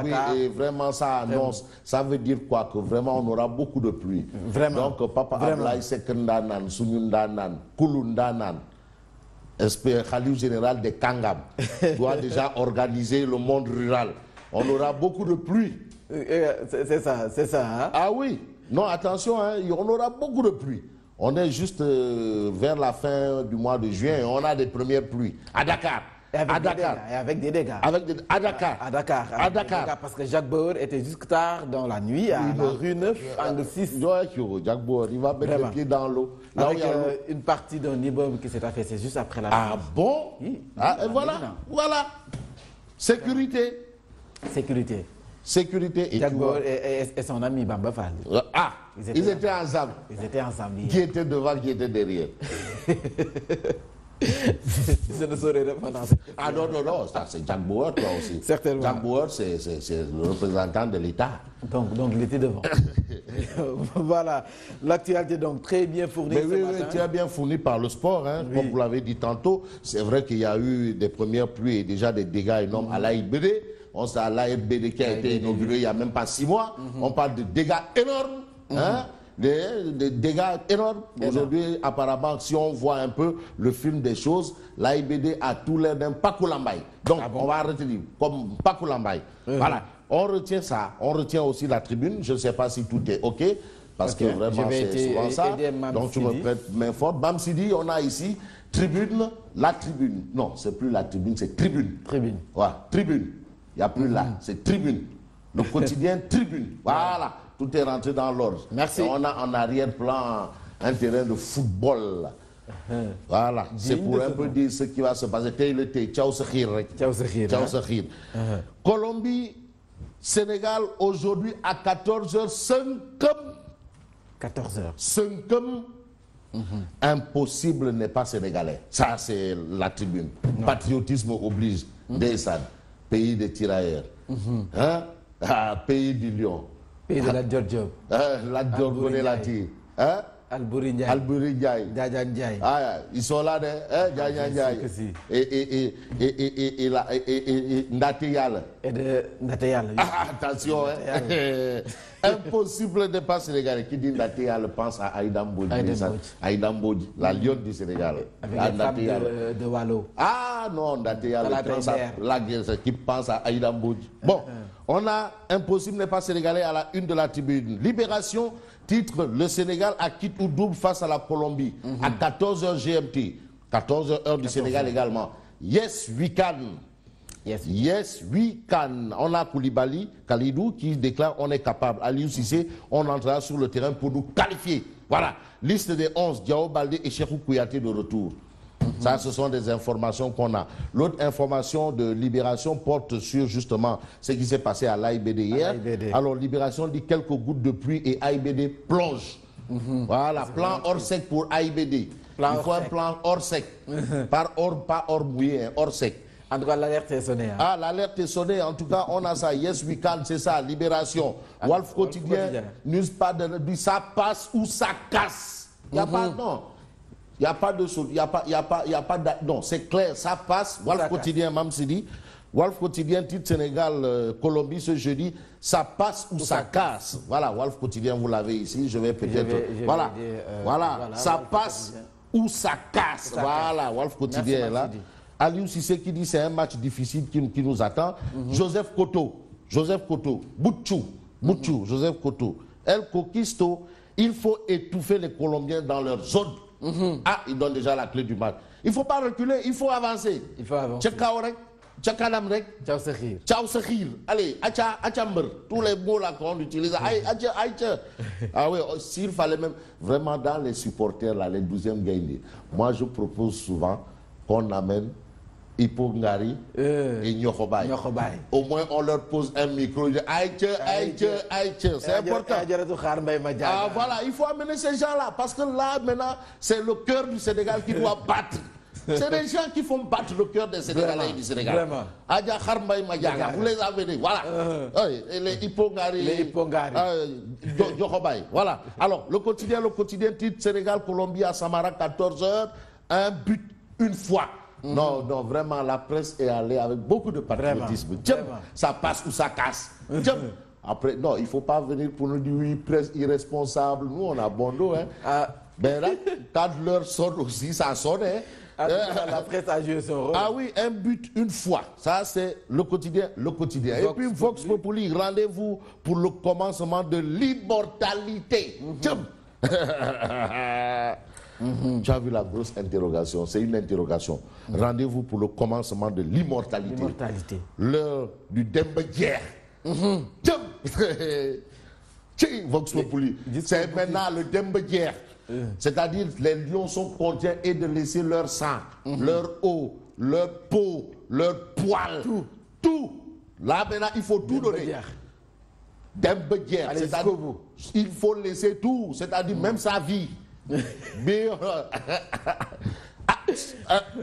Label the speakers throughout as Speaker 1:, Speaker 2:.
Speaker 1: Oui, et vraiment ça annonce, ça veut dire quoi? Que vraiment on aura beaucoup de pluie.
Speaker 2: Vraiment.
Speaker 1: Donc Papa Ablaye Seck Ndaanaan, Suñu Ndaanaan, Kulu Ndaanaan, khalife général des Kangam, doit déjà organiser le monde rural. On aura beaucoup de pluie.
Speaker 2: C'est ça, hein?
Speaker 1: Ah oui, non attention, hein, on aura beaucoup de pluie. On est juste vers la fin du mois de juin et on a des premières pluies à Dakar.
Speaker 2: Avec des dégâts.
Speaker 1: À Dakar.
Speaker 2: À Dakar. Parce que Jacques Bauer était jusque tard dans la nuit à la rue 9, angle 6.
Speaker 1: Jacques Bauer, il va mettre les pieds dans l'eau.
Speaker 2: Avec une partie d'un immeuble qui s'est affaissé juste après la nuit.
Speaker 1: Ah bon?
Speaker 2: Oui.
Speaker 1: Ah, et voilà. Sécurité. Et
Speaker 2: Jacques Bauer et son ami Bamba Fall.
Speaker 1: Ah, ils étaient ensemble. Qui était devant, qui était derrière?
Speaker 2: Je ne saurais répondre.
Speaker 1: Ah non, ça c'est Jacques Bauer, toi aussi.
Speaker 2: Certainement.
Speaker 1: Jacques Bauer, c'est le représentant de l'État.
Speaker 2: Donc il était devant. Voilà, l'actualité donc très bien fournie ce matin.
Speaker 1: Oui, très bien fournie par le sport, hein, comme vous l'avez dit tantôt. C'est vrai qu'il y a eu des premières pluies et déjà des dégâts énormes à l'AIBD. On sait à l'AIBD qui a été inauguré il n'y a même pas 6 mois. On parle de dégâts énormes, hein. Des dégâts énormes. Aujourd'hui, apparemment, si on voit un peu le film des choses, l'AIBD a tout l'air d'un Pakoulambay. Donc, on va retenir comme Pakoulambay. Voilà, on retient ça. On retient aussi la tribune. Je ne sais pas si tout est OK, parce que vraiment, c'est souvent ça. Donc, tu me prêtes main forte. Bam Sidi, on a ici tribune, la tribune. Non, c'est plus la tribune, c'est tribune. Voilà, tribune. Il n'y a plus là, c'est tribune. Le quotidien tribune. Voilà. Tout est rentré dans l'ordre.
Speaker 2: Merci.
Speaker 1: Et on a en arrière-plan un terrain de football. Voilà. C'est pour un peu dire ce qui va se passer. Ciao Sakhir. Colombie, Sénégal, aujourd'hui à 14h05.
Speaker 2: 14h.
Speaker 1: Impossible n'est pas sénégalais. Ça, c'est la tribune. Non. Patriotisme oblige. Desad, pays des tirailleurs. Pays du lion.
Speaker 2: Pays de la Diop.
Speaker 1: La Diop Gonelati.
Speaker 2: Albouri Ndiaye. Djadjan Ndiaye.
Speaker 1: Ah, ils sont là, Djadjan Ndiaye. Et Ndateyal.
Speaker 2: Et de Ndateyal.
Speaker 1: Attention, impossible de pas sénégalais. Qui dit Ndateyal pense à Aïda Mbodji, la lionne du Sénégal.
Speaker 2: Avec la femme de Wallo.
Speaker 1: Ah non, Ndateyal qui pense à Aïda Mbodji. Bon. On a impossible n'est pas sénégalais à la une de la tribune. Libération, titre, le Sénégal acquitte ou double face à la Colombie à 14h GMT, 14h heure du Sénégal également. Yes, we can. Yes, we can. On a Koulibaly, Kalidou qui déclare on est capable. Aliou Cissé, on entrera sur le terrain pour nous qualifier. Voilà, liste des 11, Diao Baldé et Cheikhou Kouyaté de retour. Ça, ce sont des informations qu'on a. L'autre information de Libération porte sur justement ce qui s'est passé à l'AIBD hier. Alors, Libération dit quelques gouttes de pluie et AIBD plonge. Voilà, plan hors sec pour AIBD. Il faut un plan hors sec. Pas hors mouillé, hors sec.
Speaker 2: En tout cas, l'alerte est sonnée. Hein.
Speaker 1: Ah, l'alerte est sonnée. En tout cas, on a ça. Yes, we can, c'est ça. Libération. Wolf Quotidien, news pas de ça passe ou ça casse. Il n'y a pas, non. Il n'y a pas de chose, non, c'est clair, ça passe. Wolf Quotidien, Mam Sidi. Wolf Quotidien, titre Sénégal, Colombie ce jeudi, ça passe ou ça casse. Voilà, Wolf Quotidien, vous l'avez ici, je vais peut-être. Voilà, ça passe ou ça casse. Voilà, Wolf Quotidien est là. Aliou Cissé qui dit c'est un match difficile qui nous attend. Joseph Koto, Boutchou, Joseph Koto. El Coquisto, il faut étouffer les Colombiens dans leur zone. Ah, ils donnent déjà la clé du match. Il ne faut pas reculer, il faut avancer.
Speaker 2: Ciao Sakhir.
Speaker 1: Allez, Achamber, tous les mots là qu'on utilise. Ah oui, s'il fallait même vraiment dans les supporters là, les 12e gagnés. Moi je propose souvent qu'on amène Hippo Ngari et Nyokobay. Au moins on leur pose un micro. C'est important. Ah voilà, il faut amener ces gens-là parce que là maintenant c'est le cœur du Sénégal qui doit battre. C'est des gens qui font battre le cœur des Sénégalais et du Sénégal.
Speaker 2: Vraiment.
Speaker 1: Adja Kharmbaye Madiaga, vous les avez, voilà. Et les Hippo Ngari. Nyokobay. Voilà. Alors, le quotidien titre Sénégal-Colombie à Samara, 14h, un but, une fois. Non, non, vraiment, la presse est allée avec beaucoup de patriotisme.
Speaker 2: Vraiment.
Speaker 1: Ça passe ou ça casse. Après, non, il ne faut pas venir pour nous dire oui, presse irresponsable. Nous, on a bon dos. Hein. Ben là, quand l'heure sonne aussi, ça sonne. Hein.
Speaker 2: La presse a joué son rôle.
Speaker 1: Ah oui, un but une fois. Ça, c'est le quotidien, le quotidien. Et puis, Vox Populi, rendez-vous pour le commencement de l'immortalité. Tu as vu la grosse interrogation, c'est une interrogation. Rendez-vous pour le commencement de l'immortalité. L'heure du Demba-Guerre. Vox Populi, c'est maintenant le Demba-Guerre. C'est-à-dire les lions sont contents et de laisser leur sang, leur eau, leur peau, leur poil, tout. Là maintenant, il faut tout donner. Demba-Guerre, c'est-à-dire il faut laisser tout, c'est-à-dire même sa vie.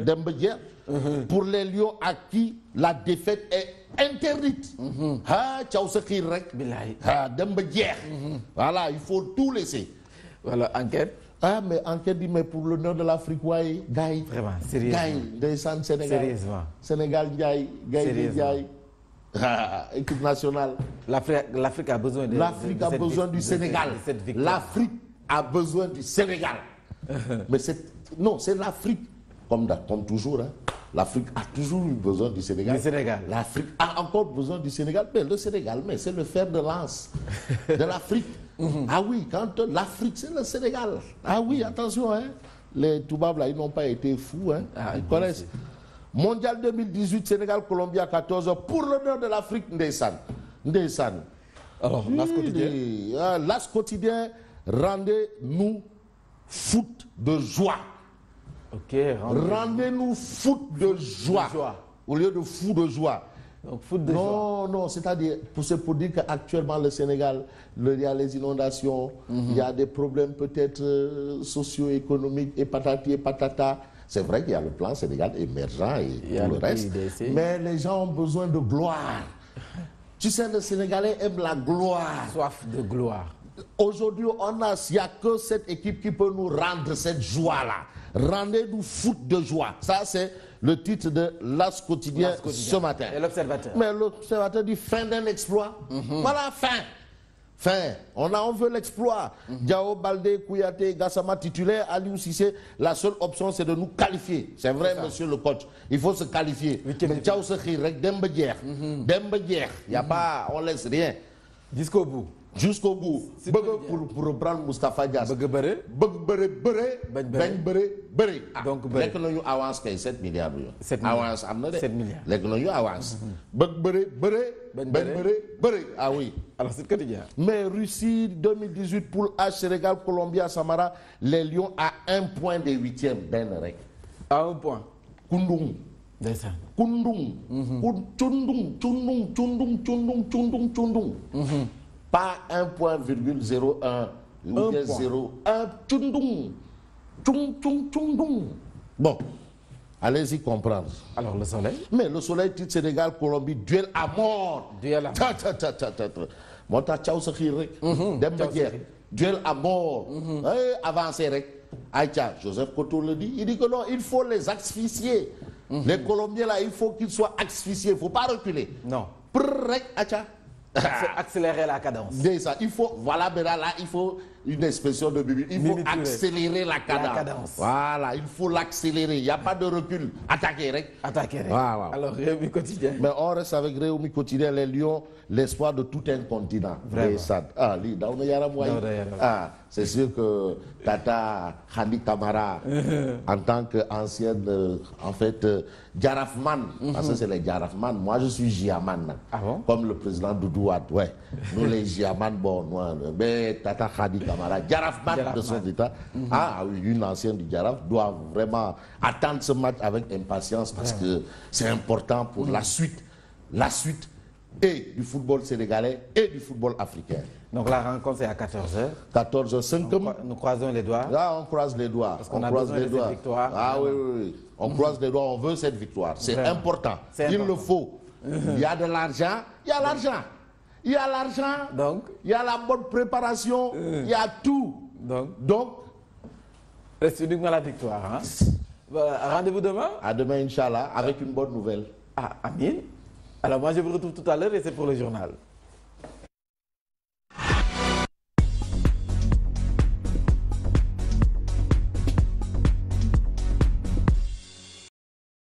Speaker 1: Demba-Guerre, pour les lions à qui la défaite est interdite. Demba-Guerre. Voilà, il faut tout laisser.
Speaker 2: Voilà, enquête.
Speaker 1: Mais enquête dit, mais pour l'honneur de l'Afrique, ouais, Gaï.
Speaker 2: Vraiment, sérieusement.
Speaker 1: Gaï, Sénégal.
Speaker 2: Sérieusement.
Speaker 1: Sénégal, Gaï, équipe nationale.
Speaker 2: L'Afrique a besoin de
Speaker 1: L'Afrique a besoin du Sénégal. L'Afrique a besoin du Sénégal. Mais c'est l'Afrique. Comme toujours, hein. L'Afrique a toujours eu besoin du Sénégal. L'Afrique a encore besoin du Sénégal. Mais le Sénégal, mais c'est le fer de lance de l'Afrique. Ah oui, quand l'Afrique, c'est le Sénégal. Ah oui, attention, hein. Les Toubabs, là, ils n'ont pas été fous, hein. Ils connaissent. Mondial 2018, Sénégal, Colombie à 14h, pour l'honneur de l'Afrique, Ndeyssan.
Speaker 2: Alors, l'As quotidien.
Speaker 1: L'As quotidien, rendez-nous foot de joie.
Speaker 2: Ok,
Speaker 1: rendez-nous foot de joie. Au lieu de fou de joie.
Speaker 2: Donc, foot de joie.
Speaker 1: Non, c'est-à-dire, c'est pour dire qu'actuellement, le Sénégal, il y a les inondations, il y a des problèmes peut-être socio-économiques et patati et patata. C'est vrai qu'il y a le plan Sénégal émergent et tout le reste. Mais les gens ont besoin de gloire. Tu sais, le Sénégalais aime la gloire.
Speaker 2: Soif de gloire.
Speaker 1: Aujourd'hui, il n'y a que cette équipe qui peut nous rendre cette joie-là. Rendez-nous foot de joie. Ça, c'est le titre de l'As quotidien ce matin.
Speaker 2: Et l'Observateur.
Speaker 1: Mais l'Observateur dit fin d'un exploit. Voilà, fin. On veut l'exploit. Diao, Baldé, Kouyaté, Gassama titulaire, Aliou Cissé, la seule option c'est de nous qualifier. C'est vrai, monsieur le coach. Il faut se qualifier. Mais Diao Sekhir, Demba-Guerre. Demba-Guerre. Il n'y a pas, on laisse rien.
Speaker 2: Jusqu'au bout.
Speaker 1: Jusqu'au bout. Pour reprendre Moustapha Dias. Donc, nous avance 7 milliards.
Speaker 2: 7
Speaker 1: avance,
Speaker 2: 7 milliards.
Speaker 1: Nous avance. Ah oui.
Speaker 2: Alors, c'est quotidien.
Speaker 1: Mais Russie 2018 pour H, Sénégal, Colombie à Samara, les Lions à 1 point des 8e.
Speaker 2: À 1 point.
Speaker 1: Koundung. Koundung. Chundung. Pas 1,01 ou bien 0,1. Chundung. Bon, allez-y comprendre.
Speaker 2: Alors, le soleil.
Speaker 1: Mais le soleil, titre Sénégal, Colombie, duel à mort.
Speaker 2: Duel à
Speaker 1: mort. Duel à mort. Avancez, Aïcha, Joseph Koto le dit. Il dit que non, il faut les asphyxier. Les Colombiens, là, il faut qu'ils soient asphyxiés. Il ne faut pas reculer.
Speaker 2: Non.
Speaker 1: Aïcha.
Speaker 2: Accélérer la cadence.
Speaker 1: Ça, il faut, voilà, là, il faut une expression de Bibi. Il faut accélérer la cadence. Voilà, il faut l'accélérer. Il n'y a pas de recul. Attaquer.
Speaker 2: Voilà. Alors, Réumi quotidien.
Speaker 1: Mais on reste avec Réumi quotidien, les Lions, l'espoir de tout un continent. C'est sûr que Tata Khadi Kamara, en tant qu'ancienne, en fait, Djarafman, parce que c'est les Djarafman, moi je suis Giaman, comme le président Doudouad, ouais. Nous les Giaman, bon, mais Tata Khadi Kamara, Djarafman de son état, une ancienne du Djaraf, doit vraiment attendre ce match avec impatience parce que c'est important pour la suite et du football sénégalais et du football africain.
Speaker 2: Donc la rencontre c'est à 14h.
Speaker 1: 14h05.
Speaker 2: Nous croisons les doigts.
Speaker 1: Là, on croise les doigts.
Speaker 2: Parce qu'on a besoin de cette victoire.
Speaker 1: Ah oui. On croise les doigts, on veut cette victoire. C'est important. Il le faut. Il y a de l'argent, il y a l'argent. Il y a l'argent,
Speaker 2: donc,
Speaker 1: il y a la bonne préparation, il y a tout.
Speaker 2: Donc reste uniquement la victoire. Hein? Voilà, rendez-vous demain.
Speaker 1: À demain, Inch'Allah, avec une bonne nouvelle.
Speaker 2: Ah, Amin. Alors moi, je vous retrouve tout à l'heure et c'est pour le journal.